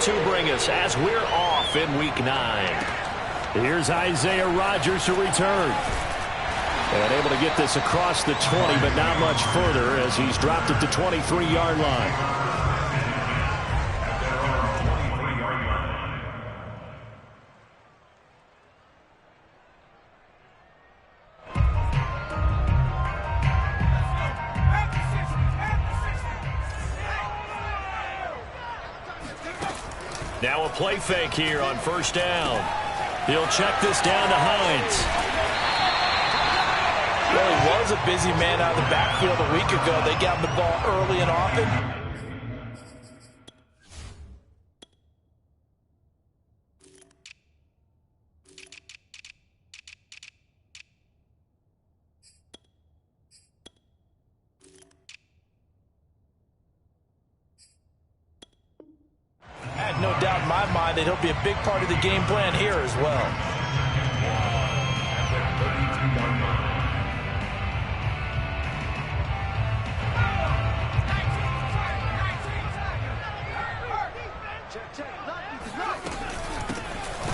to bring us as we're off in Week 9. Here's Isaiah Rodgers to return. And able to get this across the 20, but not much further as he's dropped at the 23-yard line. Now a play fake here on first down. He'll check this down to Hines. Well, he was a busy man out of the backfield a week ago. They got him the ball early and often. I had no doubt in my mind that he'll be a big part of the game plan here as well.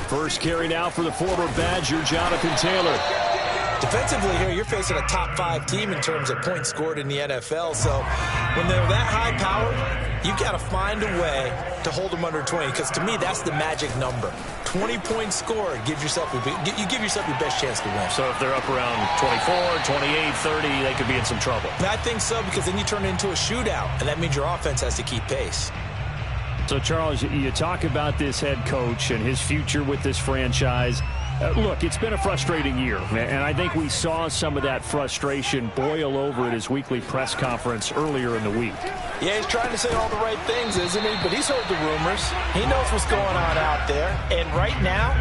First carry now for the former Badger, Jonathan Taylor. Defensively here, you're facing a top 5 team in terms of points scored in the NFL. So when they're that high powered, you've got to find a way to hold them under 20. Because to me, that's the magic number. 20 points scored, you give yourself your best chance to win. So if they're up around 24, 28, 30, they could be in some trouble. I think so, because then you turn it into a shootout, and that means your offense has to keep pace. So, Charles, you talk about this head coach and his future with this franchise. Look, it's been a frustrating year, and I think we saw some of that frustration boil over at his weekly press conference earlier in the week. Yeah, he's trying to say all the right things, isn't he? But he's heard the rumors. He knows what's going on out there. And right now,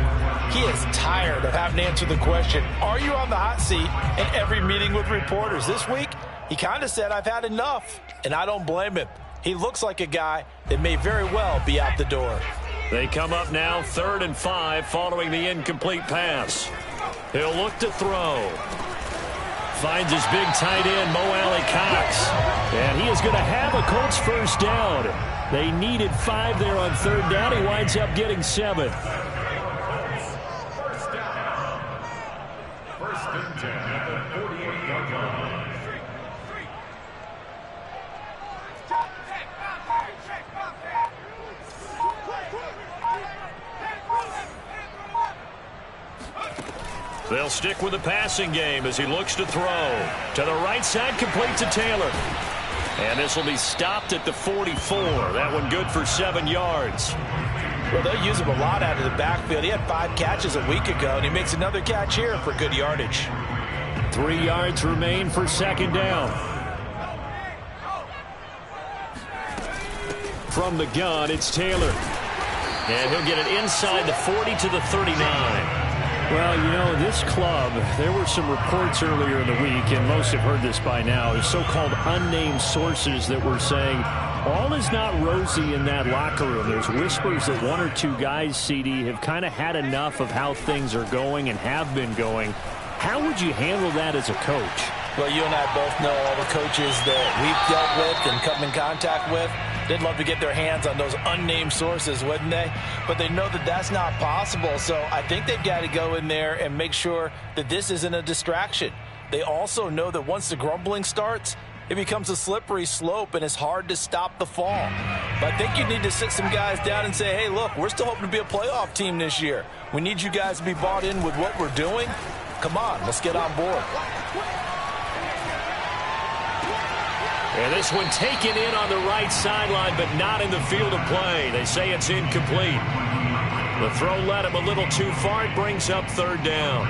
he is tired of having to answer the question, are you on the hot seat in every meeting with reporters? This week, he kind of said, I've had enough, and I don't blame him. He looks like a guy that may very well be out the door. They come up now 3rd and 5 following the incomplete pass. He'll look to throw. Finds his big tight end, Mo Alley-Cox. And he is going to have a Colts first down. They needed 5 there on 3rd down. He winds up getting 7. First and 10 at the 48-yard line. They'll stick with the passing game as he looks to throw. To the right side, complete to Taylor. And this will be stopped at the 44. That one good for 7 yards. Well, they'll use him a lot out of the backfield. He had 5 catches a week ago, and he makes another catch here for good yardage. 3 yards remain for 2nd down. From the gun, it's Taylor. And he'll get it inside the 40 to the 39. Well, you know, this club, there were some reports earlier in the week, and most have heard this by now, there's so-called unnamed sources that were saying all is not rosy in that locker room. There's whispers that 1 or 2 guys, CD, have kind of had enough of how things are going and have been going. How would you handle that as a coach? Well, you and I both know all the coaches that we've dealt with and come in contact with. They'd love to get their hands on those unnamed sources, wouldn't they? But they know that that's not possible. So I think they've got to go in there and make sure that this isn't a distraction. They also know that once the grumbling starts, it becomes a slippery slope and it's hard to stop the fall. But I think you need to sit some guys down and say, hey, look, we're still hoping to be a playoff team this year. We need you guys to be bought in with what we're doing. Come on, let's get on board. And this one taken in on the right sideline, but not in the field of play. They say it's incomplete. The throw led him a little too far. It brings up 3rd down.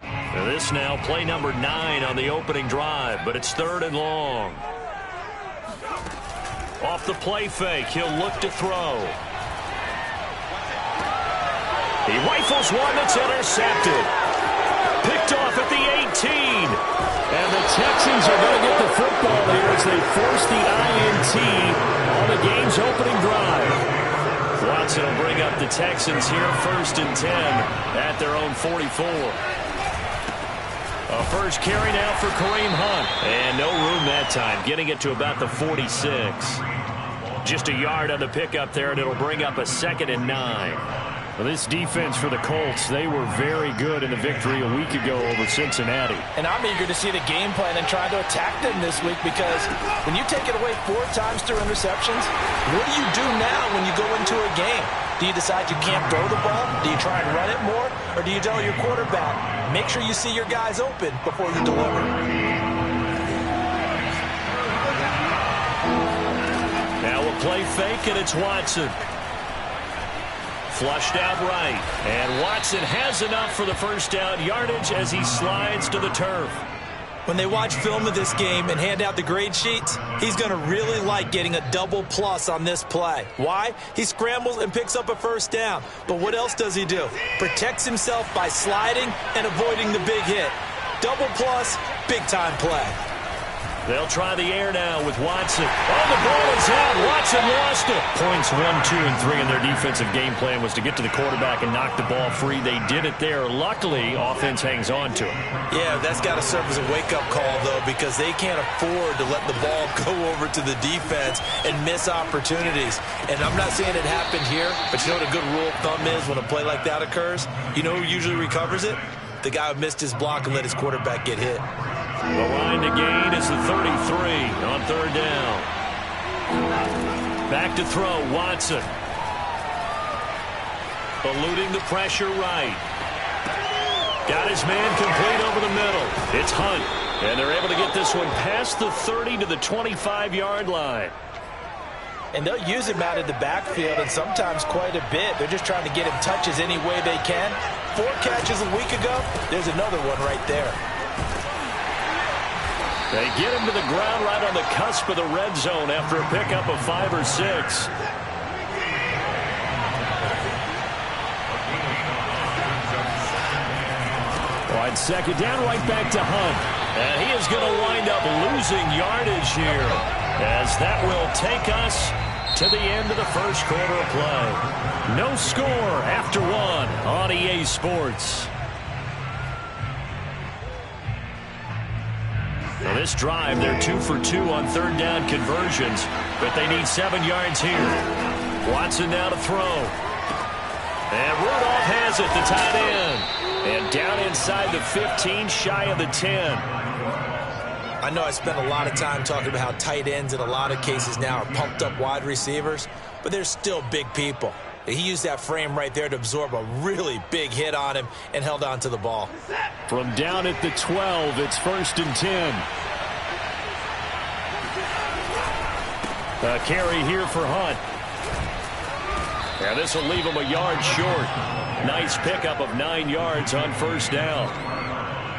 Now this now play number 9 on the opening drive, but it's 3rd and long. Off the play fake, he'll look to throw. He rifles one that's intercepted. Picked off at the 18. And the Texans are going to get the football here as they force the INT on the game's opening drive. Watson will bring up the Texans here 1st and 10 at their own 44. A first carry now for Kareem Hunt. And no room that that time, getting it to about the 46. Just a yard on the pickup there, and it'll bring up a 2nd and 9. Well, this defense for the Colts, they were very good in the victory a week ago over Cincinnati. And I'm eager to see the game plan and try to attack them this week, because when you take it away 4 times through interceptions, what do you do now when you go into a game? Do you decide you can't throw the ball? Do you try and run it more? Or do you tell your quarterback, make sure you see your guys open before you deliver? Now we'll play fake, and it's Watson. Flushed out right. And Watson has enough for the first down yardage as he slides to the turf. When they watch film of this game and hand out the grade sheets, he's going to really like getting a double plus on this play. Why? He scrambles and picks up a first down. But what else does he do? Protects himself by sliding and avoiding the big hit. Double plus, big time play. They'll try the air now with Watson. Oh, the ball is out. Watson lost it. Points 1, 2, and 3 in their defensive game plan was to get to the quarterback and knock the ball free. They did it there. Luckily, offense hangs on to it. Yeah, that's got to serve as a wake-up call, though, because they can't afford to let the ball go over to the defense and miss opportunities. And I'm not saying it happened here, but you know what a good rule of thumb is when a play like that occurs? You know who usually recovers it? The guy who missed his block and let his quarterback get hit. The line to gain is the 33 on 3rd down. Back to throw, Watson. Eluding the pressure right. Got his man complete over the middle. It's Hunt. And they're able to get this one past the 30 to the 25-yard line. And they'll use him out in the backfield, and sometimes quite a bit. They're just trying to get him touches any way they can. 4 catches a week ago. There's another one right there. They get him to the ground right on the cusp of the red zone after a pickup of 5 or 6. Wide 2nd down, right back to Hunt. And he is going to wind up losing yardage here, as that will take us to the end of the first quarter of play. No score after 1 on EA Sports. Now this drive, they're 2 for 2 on 3rd down conversions, but they need 7 yards here. Watson now to throw. And Rudolph has it, the tight end. And down inside the 15, shy of the 10. I know I spent a lot of time talking about how tight ends in a lot of cases now are pumped up wide receivers, but they're still big people. He used that frame right there to absorb a really big hit on him and held on to the ball. From down at the 12, it's 1st and 10. A carry here for Hunt. And this will leave him a yard short. Nice pickup of 9 yards on 1st down.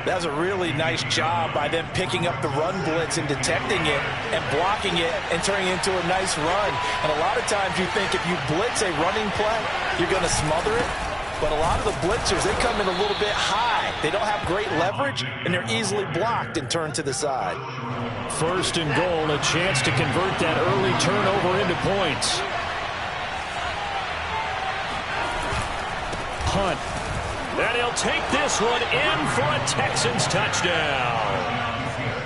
That was a really nice job by them picking up the run blitz and detecting it and blocking it and turning it into a nice run. And a lot of times you think if you blitz a running play, you're going to smother it. But a lot of the blitzers, they come in a little bit high. They don't have great leverage, and they're easily blocked and turned to the side. 1st and goal, a chance to convert that early turnover into points. Hunt. And he'll take this one in for a Texans touchdown.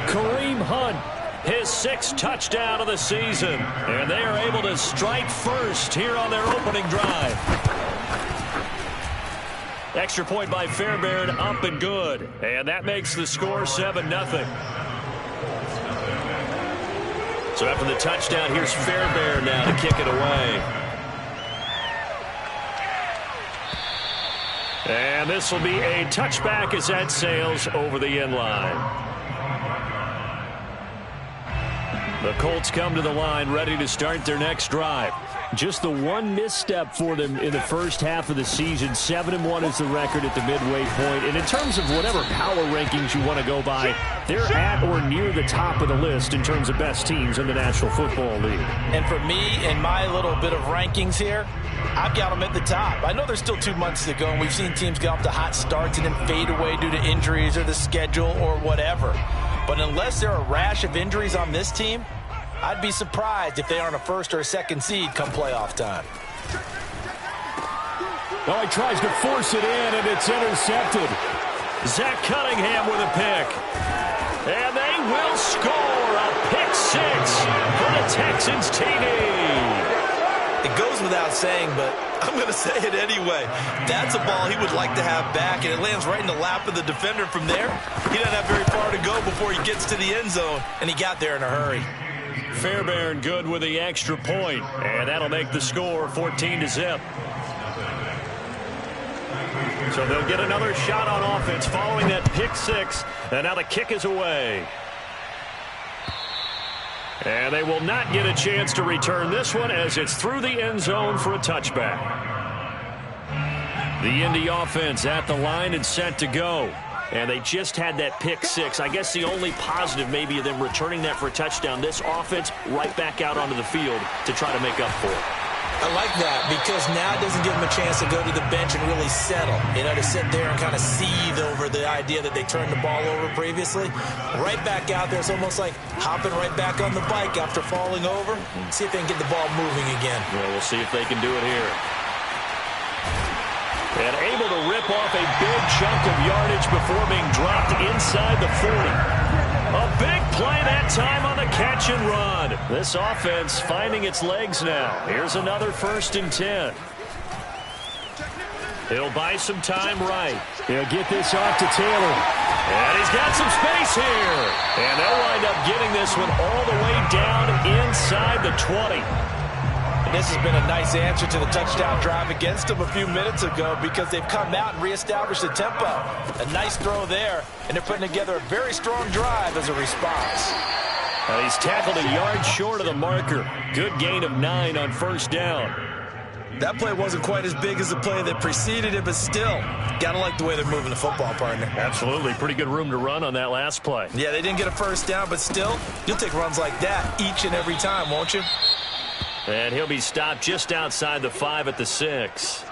Kareem Hunt, his 6th touchdown of the season. And they are able to strike first here on their opening drive. Extra point by Fairbairn, up and good. And that makes the score 7-0. So after the touchdown, here's Fairbairn now to kick it away. And this will be a touchback as that sails over the end line. The Colts come to the line ready to start their next drive. Just the one misstep for them in the first half of the season. 7-1 is the record at the midway point. And in terms of whatever power rankings you want to go by, they're at or near the top of the list in terms of best teams in the National Football League. And for me, in my little bit of rankings here, I've got them at the top. I know there's still 2 months to go, and we've seen teams get off to hot starts and then fade away due to injuries or the schedule or whatever. But unless there are a rash of injuries on this team, I'd be surprised if they aren't a 1st or a 2nd seed come playoff time. Oh, he tries to force it in, and it's intercepted. Zach Cunningham with a pick. And they will score a pick Texans TD. It goes without saying, but I'm going to say it anyway. That's a ball he would like to have back, and it lands right in the lap of the defender from there. He doesn't have very far to go before he gets to the end zone, and he got there in a hurry. Fairbairn good with the extra point, and that'll make the score 14-0. So they'll get another shot on offense following that pick six, and now the kick is away. And they will not get a chance to return this one as it's through the end zone for a touchback. The Indy offense at the line and set to go. And they just had that pick six. I guess the only positive maybe of them returning that for a touchdown. This offense right back out onto the field to try to make up for it. I like that because now it doesn't give them a chance to go to the bench and really settle. You know, to sit there and kind of seethe over the idea that they turned the ball over previously. Right back out there. It's almost like hopping right back on the bike after falling over. See if they can get the ball moving again. Well, we'll see if they can do it here. And able to rip off a big chunk of yardage before being dropped inside the 40. A big play that time on the catch and run. This offense finding its legs now. Here's another 1st and 10. He'll buy some time right. He'll get this off to Taylor. And he's got some space here. And they'll wind up getting this one all the way down inside the 20. This has been a nice answer to the touchdown drive against them a few minutes ago because they've come out and reestablished the tempo. A nice throw there, and they're putting together a very strong drive as a response. He's tackled a yard short of the marker. Good gain of 9 on 1st down. That play wasn't quite as big as the play that preceded it, but still, gotta like the way they're moving the football, partner. Absolutely. Pretty good room to run on that last play. Yeah, they didn't get a 1st down, but still, you'll take runs like that each and every time, won't you? And he'll be stopped just outside the 5 at the 6.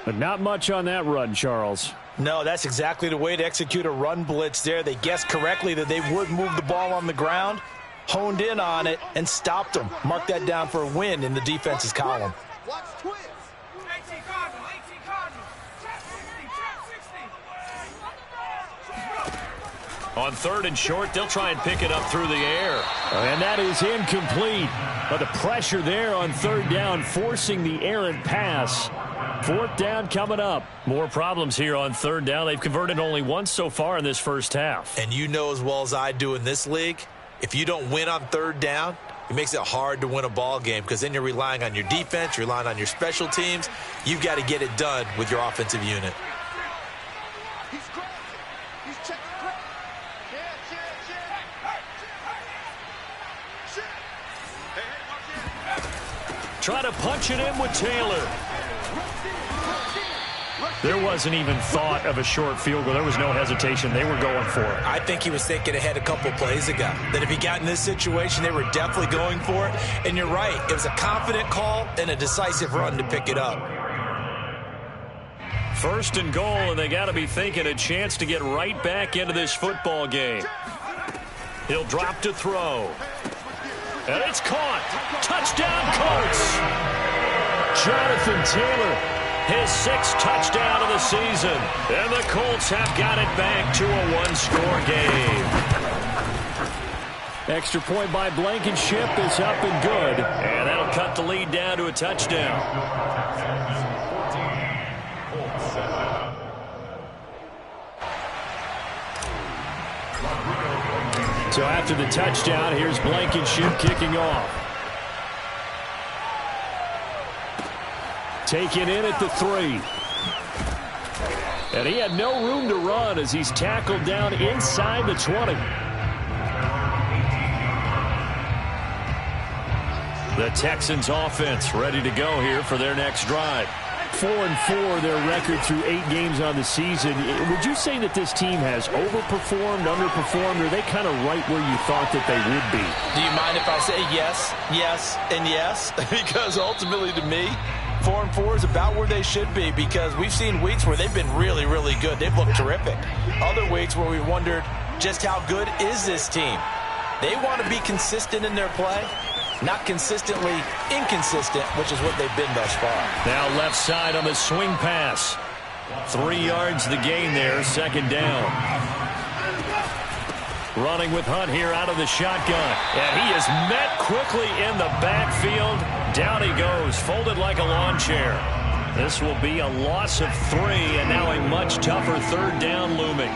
But not much on that run, Charles. No, that's exactly the way to execute a run blitz there. They guessed correctly that they would move the ball on the ground, honed in on it, and stopped them. Mark that down for a win in the defense's column. On 3rd and short, they'll try and pick it up through the air. And that is incomplete. But the pressure there on 3rd down, forcing the errant pass. 4th down coming up. More problems here on 3rd down. They've converted only once so far in this first half. And you know as well as I do in this league, if you don't win on 3rd down, it makes it hard to win a ball game because then you're relying on your defense, you're relying on your special teams. You've got to get it done with your offensive unit. Try to punch it in with Taylor. There wasn't even thought of a short field goal. There was no hesitation. They were going for it. I think he was thinking ahead a couple plays ago. That if he got in this situation, they were definitely going for it. And you're right. It was a confident call and a decisive run to pick it up. 1st and goal, and they got to be thinking a chance to get right back into this football game. He'll drop to throw. And it's caught. Touchdown, Colts. Jonathan Taylor, his 6th touchdown of the season. And the Colts have got it back to a 1-score game. Extra point by Blankenship is up and good. And that'll cut the lead down to a touchdown. So after the touchdown, here's Blankenship kicking off. Taken in at the 3. And he had no room to run as he's tackled down inside the 20. The Texans offense ready to go here for their next drive. 4-4 their record through 8 games on the season. Would you say that this team has overperformed, underperformed, or are they kind of right where you thought that they would be? Do you mind if I say yes, yes, and yes? Because ultimately to me, 4-4 is about where they should be because we've seen weeks where they've been really, really good. They've looked terrific. Other weeks where we wondered just how good is this team. They want to be consistent in their play. Not consistently inconsistent, which is what they've been thus far. Now left side on the swing pass. 3 yards the gain there, 2nd down. Running with Hunt here out of the shotgun. And he is met quickly in the backfield. Down he goes, folded like a lawn chair. This will be a loss of 3, and now a much tougher third down looming.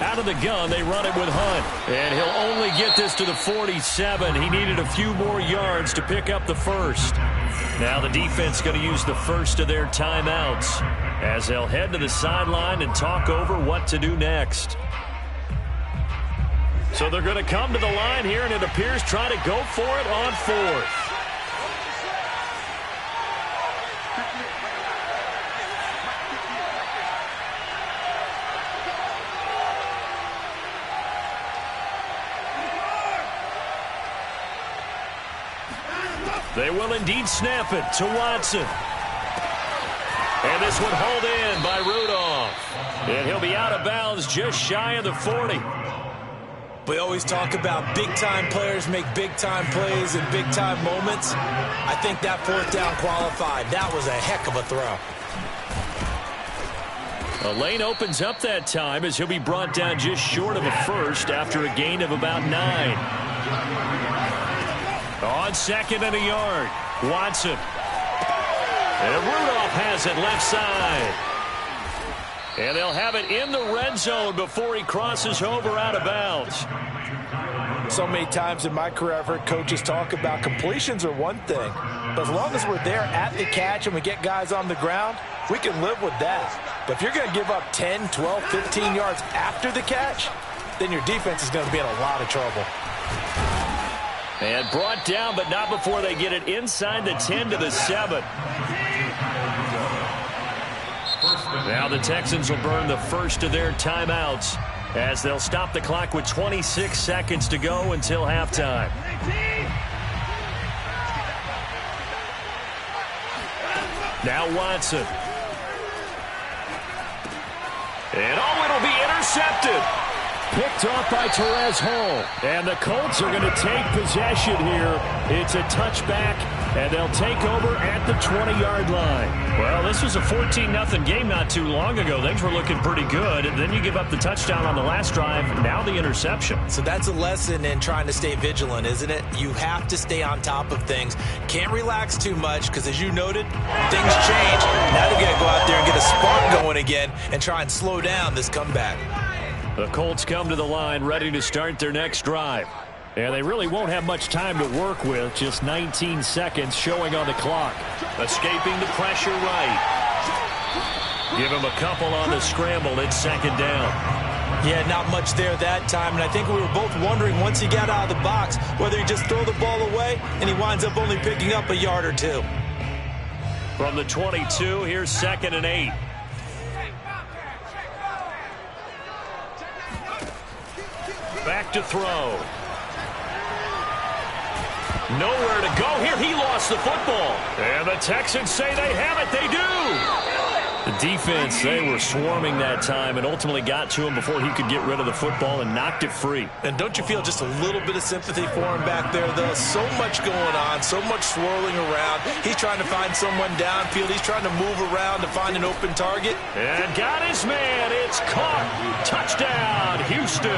Out of the gun, they run it with Hunt. And he'll only get this to the 47. He needed a few more yards to pick up the first. Now the defense going to use the first of their timeouts as they'll head to the sideline and talk over what to do next. So they're going to come to the line here, and it appears try to go for it on 4th. They will indeed snap it to Watson. And this one hauled in by Rudolph. And he'll be out of bounds just shy of the 40. We always talk about big-time players make big-time plays in big-time moments. I think that 4th down qualified. That was a heck of a throw. A lane opens up that time as he'll be brought down just short of a first after a gain of about 9. On 2nd and a yard, Watson. And Rudolph has it left side. And they'll have it in the red zone before he crosses over out of bounds. So many times in my career I've heard coaches talk about completions are one thing. But as long as we're there at the catch and we get guys on the ground, we can live with that. But if you're going to give up 10, 12, 15 yards after the catch, then your defense is going to be in a lot of trouble. And brought down, but not before they get it inside the 10 to the 7. Now the Texans will burn the first of their timeouts as they'll stop the clock with 26 seconds to go until halftime. Now Watson. And it'll be intercepted. Picked off by Terez Hall. And the Colts are going to take possession here. It's a touchback, and they'll take over at the 20-yard line. Well, this was a 14-0 game not too long ago. Things were looking pretty good. And then you give up the touchdown on the last drive. Now the interception. So that's a lesson in trying to stay vigilant, isn't it? You have to stay on top of things. Can't relax too much because, as you noted, things change. Now they've got to go out there and get a spark going again and try and slow down this comeback. The Colts come to the line ready to start their next drive. And they really won't have much time to work with. Just 19 seconds showing on the clock. Escaping the pressure right. Give him a couple on the scramble. It's 2nd down. Yeah, not much there that time. And I think we were both wondering once he got out of the box whether he just throw the ball away and he winds up only picking up a yard or 2. From the 22, here's 2nd and 8. Back to throw. Nowhere to go here. He lost the football. And the Texans say they have it. They do. The defense, they were swarming that time and ultimately got to him before he could get rid of the football and knocked it free. And don't you feel just a little bit of sympathy for him back there, though? So much going on, so much swirling around. He's trying to find someone downfield. He's trying to move around to find an open target. And got his man. It's caught. Touchdown, Houston.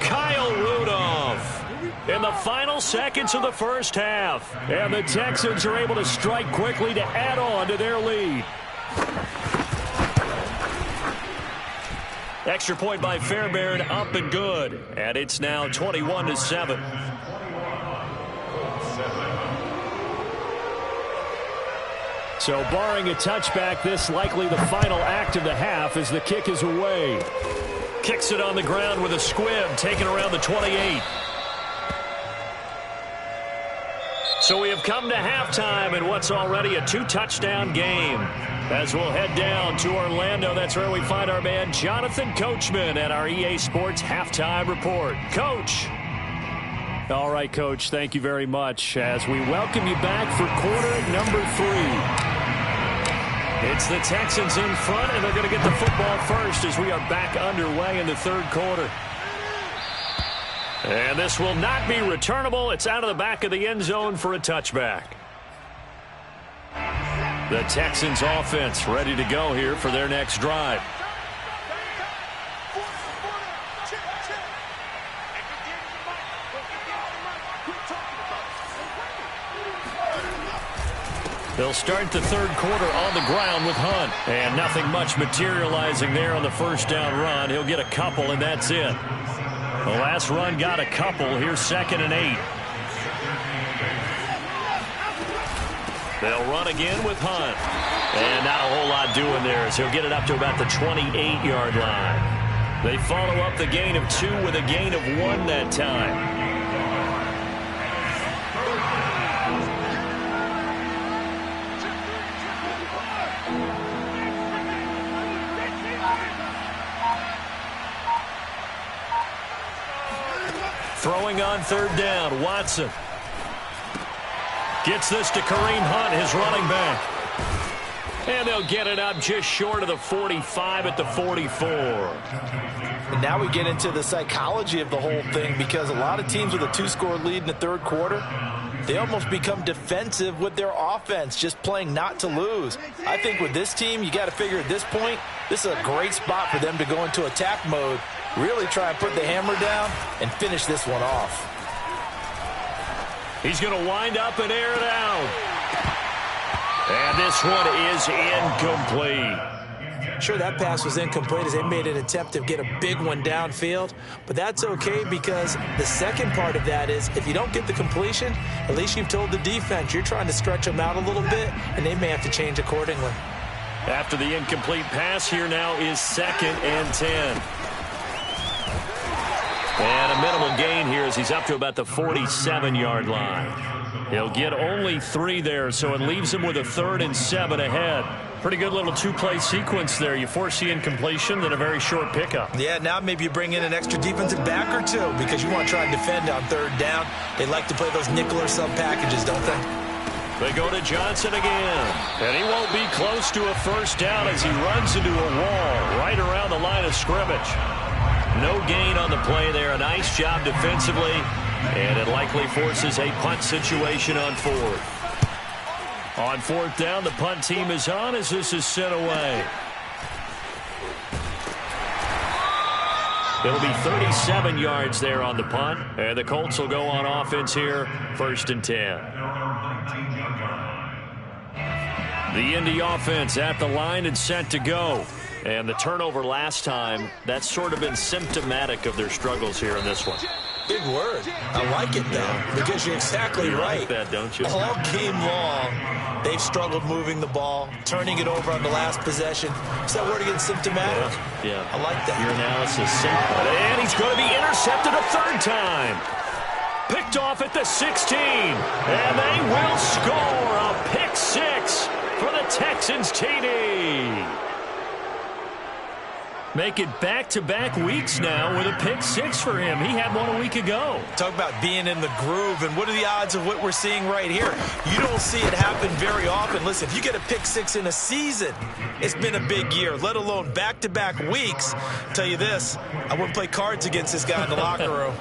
Kyle Rudolph in the final seconds of the first half. And the Texans are able to strike quickly to add on to their lead. Extra point by Fairbairn, up and good. And it's now 21-7. So barring a touchback, this likely the final act of the half as the kick is away. Kicks it on the ground with a squib, taken around the 28. So we have come to halftime in what's already a 2-touchdown game. As we'll head down to Orlando, that's where we find our man Jonathan Coachman at our EA Sports Halftime Report. Coach. All right, Coach, thank you very much as we welcome you back for quarter number 3. It's the Texans in front, and they're going to get the football first as we are back underway in the third quarter. And this will not be returnable. It's out of the back of the end zone for a touchback. The Texans offense ready to go here for their next drive. They'll start the third quarter on the ground with Hunt. And nothing much materializing there on the first down run. He'll get a couple, and that's it. The last run got a couple. Here's 2nd and 8. They'll run again with Hunt. And not a whole lot doing there as he'll get it up to about the 28-yard line. They follow up the gain of 2 with a gain of 1 that time. Throwing on third down, Watson. Gets this to Kareem Hunt, his running back. And they'll get it up just short of the 45 at the 44. And now we get into the psychology of the whole thing, because a lot of teams with a 2-score lead in the third quarter, they almost become defensive with their offense, just playing not to lose. I think with this team, you got to figure at this point, this is a great spot for them to go into attack mode, really try and put the hammer down and finish this one off. He's going to wind up and air it out. And this one is incomplete. Sure, that pass was incomplete as they made an attempt to get a big one downfield, but that's okay because the second part of that is if you don't get the completion, at least you've told the defense you're trying to stretch them out a little bit, and they may have to change accordingly. After the incomplete pass, here now is 2nd and 10. And a minimal gain here as he's up to about the 47-yard line. He'll get only 3 there, so it leaves him with a 3rd and 7 ahead. Pretty good little 2-play sequence there. You force the incompletion, then a very short pickup. Yeah, now maybe you bring in an extra defensive back or 2 because you want to try and defend on third down. They like to play those nickel or sub packages, don't they? They go to Johnson again. And he won't be close to a first down as he runs into a wall right around the line of scrimmage. No gain on the play there. A nice job defensively. And it likely forces a punt situation on 4th. On 4th down, the punt team is on as this is sent away. It'll be 37 yards there on the punt. And the Colts will go on offense here, 1st and 10. The Indy offense at the line and set to go. And the turnover last time, that's sort of been symptomatic of their struggles here in this one. Big word. I like it, though, because you're exactly right. Like that, don't you? All game long, they've struggled moving the ball, turning it over on the last possession. Is that word again, symptomatic? Yeah. I like that. Your analysis. And he's going to be intercepted a 3rd time. Picked off at the 16. And they will score a pick 6 for the Texans TD. Make it back-to-back weeks now with a pick 6 for him. He had one a week ago. Talk about being in the groove, and what are the odds of what we're seeing right here? You don't see it happen very often. Listen, if you get a pick 6 in a season, it's been a big year, let alone back-to-back weeks. I'll tell you this, I wouldn't play cards against this guy in the locker room.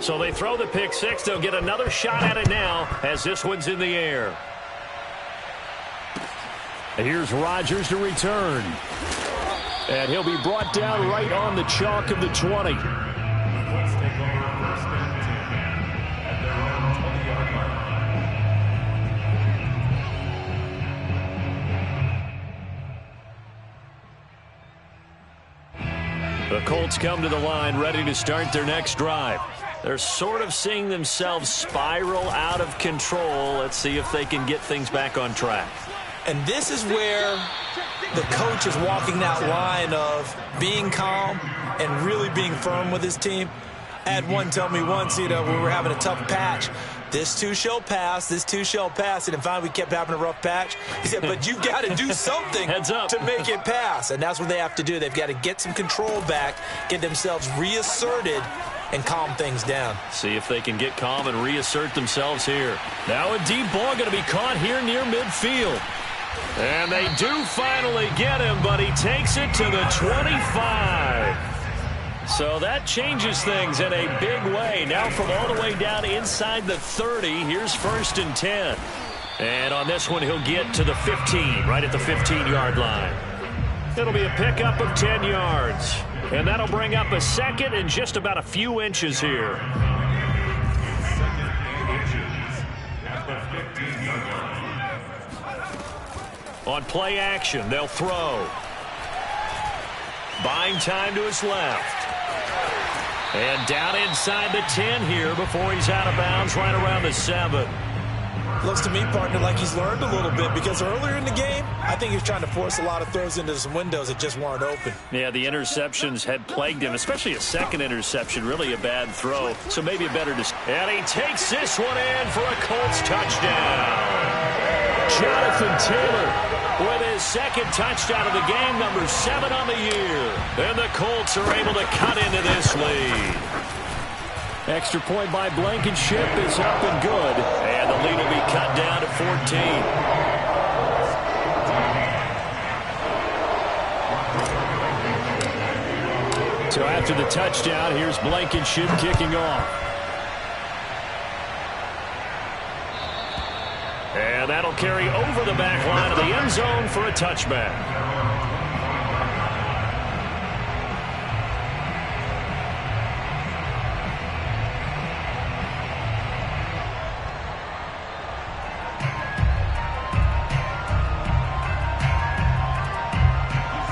So they throw the pick 6. They'll get another shot at it now as this one's in the air. Here's Rodgers to return. And he'll be brought down right on the chalk of the 20. The Colts come to the line ready to start their next drive. They're sort of seeing themselves spiral out of control. Let's see if they can get things back on track. And this is where the coach is walking that line of being calm and really being firm with his team. I had one tell me once, we were having a tough patch. This too shall pass, this too shall pass. And finally we kept having a rough patch. He said, but you've got to do something to make it pass. And that's what they have to do. They've got to get some control back, get themselves reasserted, and calm things down. See if they can get calm and reassert themselves here. Now a deep ball going to be caught here near midfield. And they do finally get him, but he takes it to the 25. So that changes things in a big way. Now from all the way down inside the 30, here's 1st and 10. And on this one, he'll get to the 15, right at the 15-yard line. It'll be a pickup of 10 yards. And that'll bring up a second and just about a few inches here. On play action, they'll throw. Buying time to his left. And down inside the 10 here before he's out of bounds right around the 7. Looks to me, partner, like he's learned a little bit because earlier in the game, I think he was trying to force a lot of throws into some windows that just weren't open. Yeah, the interceptions had plagued him, especially a second interception, really a bad throw. So maybe a better... And he takes this one in for a Colts touchdown. Jonathan Taylor with his second touchdown of the game, number 7 on the year. And the Colts are able to cut into this lead. Extra point by Blankenship is up and good. And the lead will be cut down to 14. So after the touchdown, here's Blankenship kicking off. And that'll carry over the back line of the end zone for a touchback.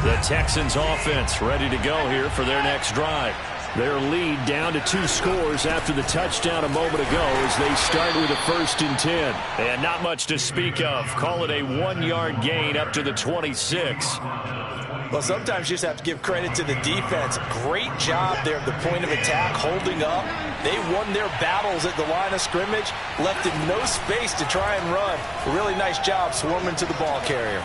The Texans offense ready to go here for their next drive. Their lead down to 2 scores after the touchdown a moment ago as they start with a 1st and 10. And not much to speak of. Call it a 1-yard gain up to the 26. Well, sometimes you just have to give credit to the defense. Great job there at the point of attack, holding up. They won their battles at the line of scrimmage, left in no space to try and run. A really nice job swarming to the ball carrier.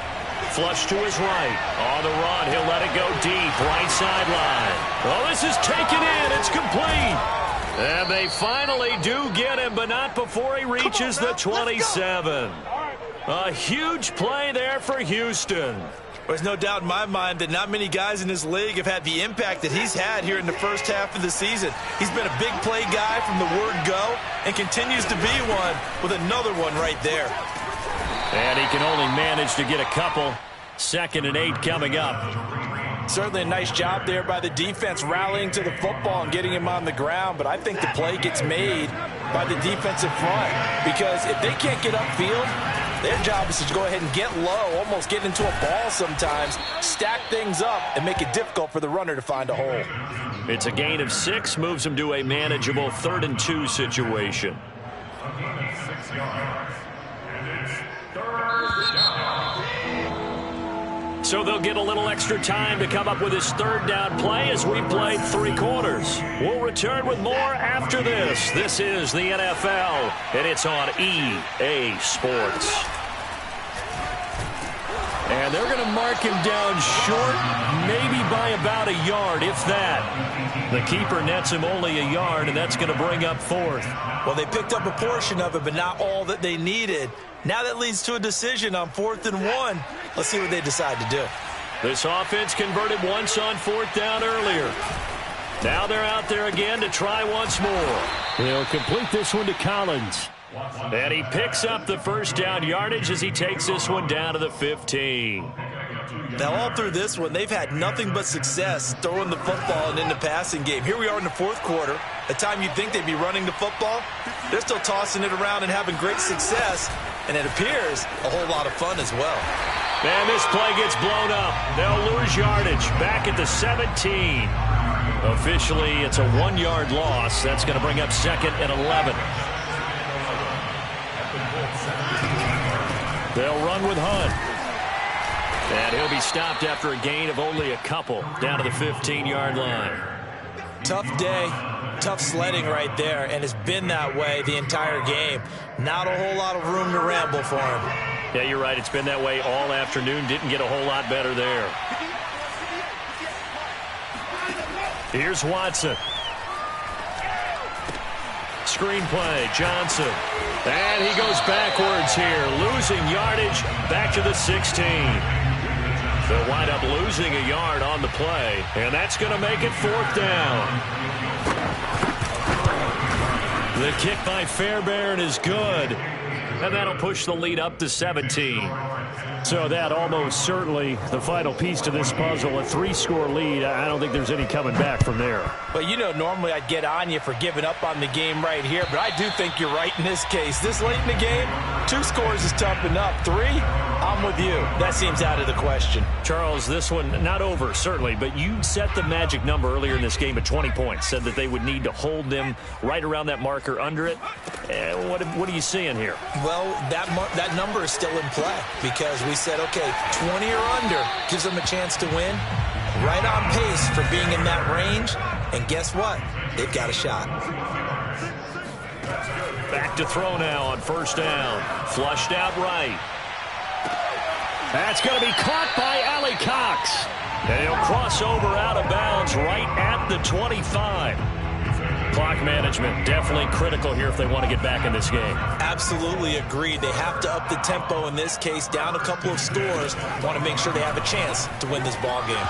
Flush to his right. On the run, he'll let it go deep. Right sideline. Oh, this is taken in. It's complete. And they finally do get him, but not before he reaches the 27. A huge play there for Houston. There's no doubt in my mind that not many guys in this league have had the impact that he's had here in the first half of the season. He's been a big play guy from the word go and continues to be one with another one right there. And he can only manage to get a couple. 2nd and 8 coming up. Certainly a nice job there by the defense rallying to the football and getting him on the ground, but I think the play gets made by the defensive front because if they can't get upfield, their job is to go ahead and get low, almost get into a ball sometimes, stack things up, and make it difficult for the runner to find a hole. It's a gain of 6, moves him to a manageable 3rd and 2 situation. 6 yards. And it's 3rd down. So they'll get a little extra time to come up with his 3rd down play as we played 3 quarters. We'll return with more after this. This is the NFL, and it's on EA Sports. And they're going to mark him down short, maybe by about a yard, if that. The keeper nets him only a yard, and that's going to bring up 4th. Well, they picked up a portion of it, but not all that they needed. Now that leads to a decision on 4th and 1. Let's see what they decide to do. This offense converted once on 4th down earlier. Now they're out there again to try once more. They'll complete this one to Collins. And he picks up the 1st down yardage as he takes this one down to the 15. Now, all through this one, they've had nothing but success throwing the football and in the passing game. Here we are in the 4th quarter, a time you'd think they'd be running the football. They're still tossing it around and having great success, and it appears a whole lot of fun as well. And this play gets blown up. They'll lose yardage back at the 17. Officially, it's a 1-yard loss. That's going to bring up 2nd and 11. They'll run with Hunt. And he'll be stopped after a gain of only a couple down to the 15-yard line. Tough day, tough sledding right there, and it's been that way the entire game. Not a whole lot of room to ramble for him. Yeah, you're right. It's been that way all afternoon. Didn't get a whole lot better there. Here's Watson. Screenplay, Johnson. And he goes backwards here, losing yardage back to the 16. They'll wind up losing a yard on the play, and that's going to make it 4th down. The kick by Fairbairn is good. and that'll push the lead up to 17. So that almost certainly the final piece to this puzzle, a 3-score lead. I don't think there's any coming back from there. But, you know, normally I'd get on you for giving up on the game right here, but I do think you're right in this case. This late in the game, 2 scores is tough enough. 3, I'm with you. That seems out of the question. Charles, this one not over, certainly, but you set the magic number earlier in this game at 20 points, said that they would need to hold them right around that marker under it. What are you seeing here? Well, that number is still in play because we said, okay, 20 or under gives them a chance to win. Right on pace for being in that range. And guess what? They've got a shot. Back to throw now on first down. Flushed out right. That's going to be caught by Allie Cox. And he'll cross over out of bounds right at the 25. Clock management definitely critical here if they want to get back in this game. Absolutely agreed. They have to up the tempo in this case, down a couple of scores. Want to make sure they have a chance to win this ball game.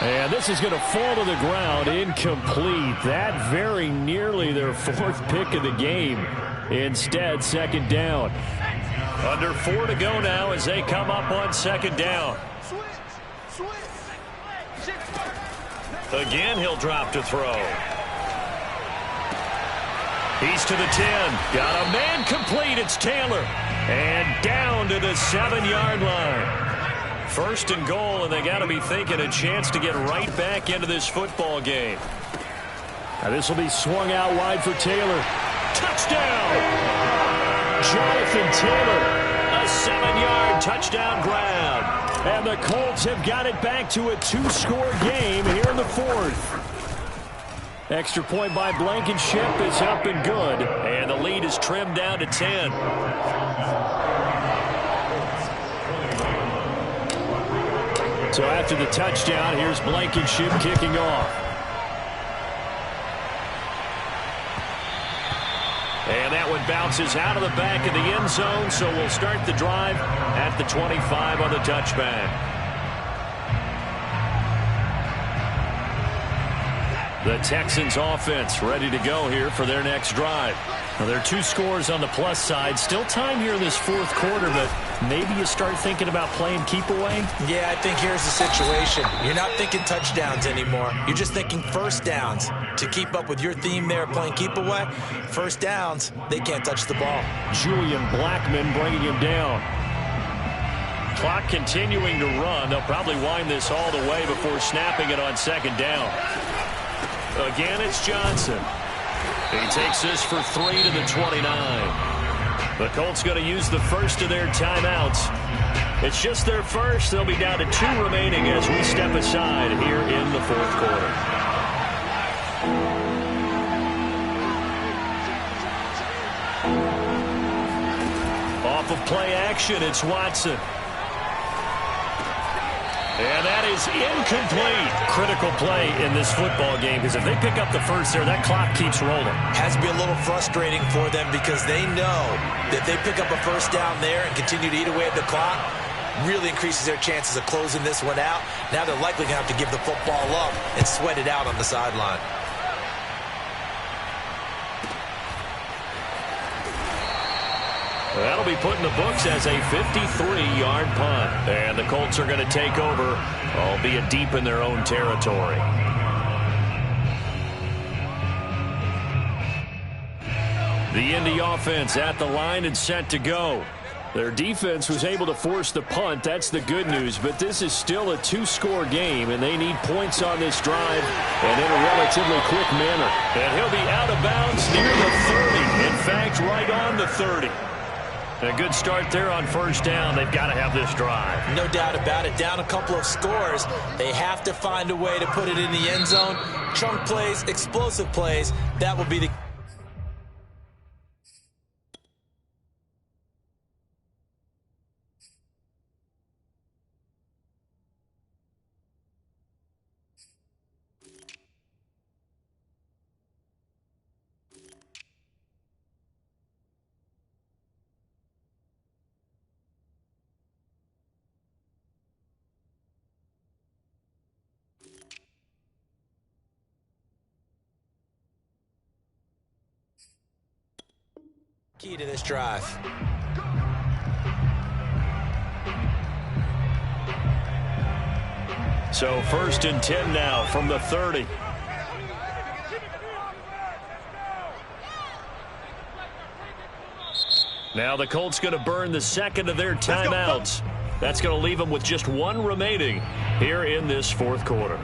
And this is going to fall to the ground, incomplete. That very nearly their 4th pick of the game. Instead, second down. Under 4 to go now as they come up on second down. Again, he'll drop to throw. He's to the 10. Got a man complete. It's Taylor. And down to the 7-yard line. First and goal, and they got to be thinking a chance to get right back into this football game. Now this will be swung out wide for Taylor. Touchdown! Jonathan Taylor. A 7-yard touchdown grab. And the Colts have got it back to a 2-score game here in the 4th. Extra point by Blankenship is up and good. And the lead is trimmed down to 10. So after the touchdown, here's Blankenship kicking off. And that one bounces out of the back of the end zone, so we'll start the drive at the 25 on the touchback. The Texans offense ready to go here for their next drive. Now, there are 2 scores on the plus side. Still time here in this 4th quarter, but maybe you start thinking about playing keep away? Yeah, I think here's the situation. You're not thinking touchdowns anymore. You're just thinking first downs. To keep up with your theme there, playing keep away, first downs, they can't touch the ball. Julian Blackman bringing him down. Clock continuing to run. They'll probably wind this all the way before snapping it on second down. Again, it's Johnson. He takes this for 3 to the 29. The Colts going to use the first of their timeouts. It's just their first. They'll be down to 2 remaining as we step aside here in the 4th quarter. Off of play action, it's Watson. And that is incomplete. Critical play in this football game because if they pick up the first there, that clock keeps rolling. Has to be a little frustrating for them because they know that they pick up a first down there and continue to eat away at the clock, really increases their chances of closing this one out. Now they're likely going to have to give the football up and sweat it out on the sideline. That'll be put in the books as a 53-yard punt. And the Colts are going to take over, albeit deep in their own territory. The Indy offense at the line and set to go. Their defense was able to force the punt. That's the good news. But this is still a 2-score game, and they need points on this drive and in a relatively quick manner. And he'll be out of bounds near the 30. In fact, right on the 30. A good start there on first down. They've got to have this drive. No doubt about it. Down a couple of scores. They have to find a way to put it in the end zone. Chunk plays, explosive plays. That will be the Key to this drive. So 1st and 10 now from the 30. Now the Colts going to burn the second of their timeouts. That's going to leave them with just one remaining here in this 4th quarter.